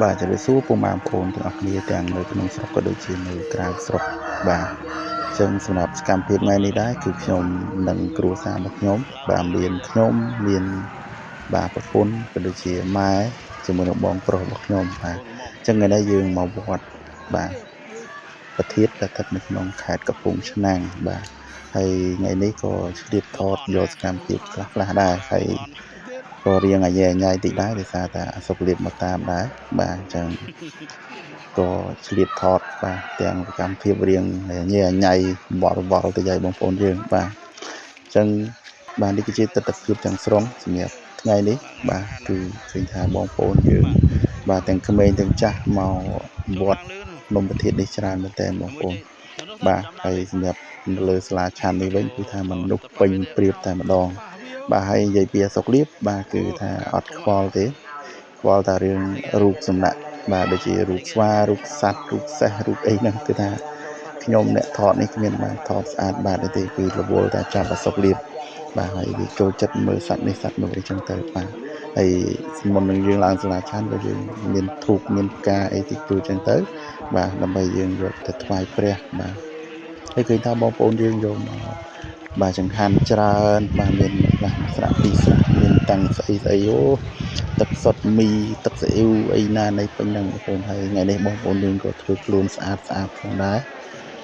បាទជម្រាបសួរពុកម៉ែបងប្អូនទាំងអស់គ្នាទាំងនៅក្នុងស្រុកក៏ដូចជានៅក្រៅស្រុកបាទចឹងសម្រាប់សកម្មភាពថ្ងៃនេះដែរគឺខ្ញុំនិងគ្រួសាររបស់ខ្ញុំបាទមានខ្ញុំមានបាទប្រពន្ធក៏ដូចជាម៉ែជាមួយនឹងបងប្រុសរបស់ខ្ញុំបាទចឹងថ្ងៃនេះយើងមកវត្តបាទប្រធានដែលស្ថិតនៅក្នុងខេត្តកំពង់ឆ្នាំងបាទហើយថ្ងៃនេះក៏ឆ្លៀតថតយកសកម្មភាពខ្លះៗដែរហើយក៏រៀងអាយ៉ែអាញ៉ៃតិចដែរដោយសារតែសុខលៀបមកតាមដែរបាទអញ្ចឹងក៏ឆ្លៀតថតបាទទាំងសកម្មភាពរៀងអាយ៉ែអាញ៉ៃបបទៅយាយបងប្អូនយើងបាទអញ្ចឹងបាទនេះគឺជាទស្សនវិជ្ជាទាំងស្រុងសម្រាប់ថ្ងៃនេះបាទគឺឃើញថាបងប្អូនយើងបាទទាំងក្មេងទាំងចាស់មកវត្តនំប្រធាននេះច្រើនមែនទែនបងប្អូនបាទហើយសម្រាប់លើសាលាឆាន់នេះវិញគឺថាមនុស្សពេញព្រៀបតែម្ដងបាទហើយនិយាយពីសុខលៀបបាទគឺថាអត់ខ្វល់ទេខ្វល់តែរឿងរូបសំណាក់បាទដូចជារូបស្វារូបសត្វរូបសេះរូបអីហ្នឹងគឺថាខ្ញុំអ្នកថតនេះគ្មានបានថតស្អាតបាទទេគឺរវល់តែចាប់អសុខលៀបបាទហើយវាចូលចិត្តមើលសត្វនេះសត្វនោះអីចឹងទៅបាទហើយមុននឹងយើងឡើងសាលាឆាន់ក៏យើងមានធូបមានផ្កាអីតិចតួចចឹងទៅបាទដើម្បីយើងយកទៅថ្វាយព្រះបាទហើយឃើញថាបងប្អូនយើងយកមកបាទចង្ហាន់ច្រើនបាទមានបាទស្រាក់ពីស្រាក់មានតាំងស្អីស្អីអូទឹកសុទ្ធមីទឹកស៊ីអ៊ីវអីណានៃពេញហ្នឹងបងប្អូនហើយថ្ងៃនេះបងប្អូនយើងក៏ធ្វើខ្លួនស្អាតផងដែរ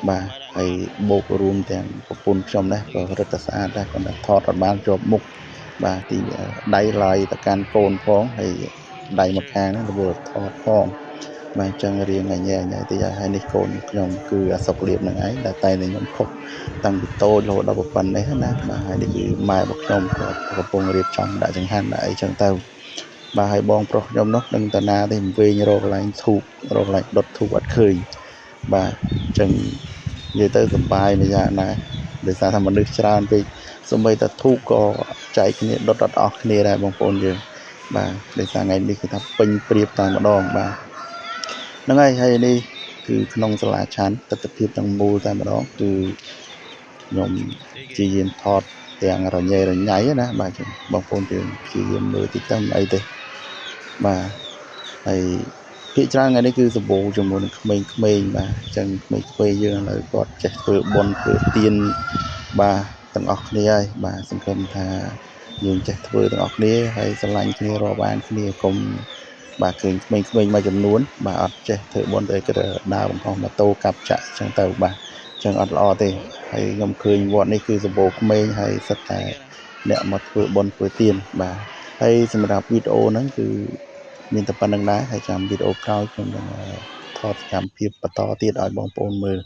បាទហើយបូករួមទាំងប្រពន្ធខ្ញុំដែរក៏រឹតតែស្អាតដែរគាត់ថតអត់បានជាប់មុខបាទទីដៃឡើយទៅកាន់កូនផងហើយដៃមកខាងហ្នឹងទៅថតផងបាទអញ្ចឹងរៀងញ៉ែញ៉ៃតិចហើយនេះកូនខ្ញុំគឺអសុខលៀបនឹងឯងដែលតែខ្ញុំខុសតាំងពីតូចរហូតដល់ប៉ុណ្ណេះណាបាទហើយនេះគឺម៉ែរបស់ខ្ញុំក៏កំពុងរៀបចំដាក់ចង្ហាន់ដាក់អីចឹងទៅបាទហើយបងប្រុសខ្ញុំនោះនឹងតាណាទេវិញរកកន្លែងធូបរកកន្លែងដុតធូបអត់ឃើញបាទអញ្ចឹងនិយាយទៅសប្បាយមួយយ៉ាងដែរដោយសារថាមនុស្សច្រើនពេកសូម្បីតែធូបក៏ចែកគ្នាដុតអត់អស់គ្នាដែរបងប្អូនយើងបាទដោយសារថ្ងៃនេះគឺថាពេញព្រៀបតែម្ដងបាទហ្នឹងហើយនេះគឺក្នុងសាលាឆាន់ទស្សនវិជ្ជាទាំងមូលតែម្ដងគឺខ្ញុំព្យាយាមថតទាំងរញ៉េរញ៉ៃណាបាទបងប្អូនយើងព្យាយាមមើលតិចទៅអីទេបាទហើយភាគច្រើនថ្ងៃនេះគឺសម្បូរជាមួយនឹងក្មេងៗបាទអញ្ចឹងក្មេងៗយើងឥឡូវគាត់ចេះធ្វើបុណ្យធ្វើទានបាទទាំងអស់គ្នាហើយបាទសង្ឃឹមថាយើងចេះធ្វើទាំងអស់គ្នាហើយស្រឡាញ់គ្នារាប់អានគ្នាកុំបាទឃើញក្មេងៗមួយចំនួនបាទអត់ចេះធ្វើបុណ្យទៅគឺដើរបង្ហោះម៉ូតូកាប់ចាក់អញ្ចឹងទៅបាទអញ្ចឹងអត់ល្អទេហើយខ្ញុំឃើញវត្តនេះគឺសម្បូរក្មេងហើយសិតតែអ្នកមកធ្វើបុណ្យធ្វើទានបាទហើយសម្រាប់វីដេអូហ្នឹងគឺមានតែប៉ុណ្្នឹងដែរហើយចាំវីដេអូក្រោយខ្ញុំនឹងថតសកម្មភាពបន្តទៀតឲ្យបងប្អូនមើល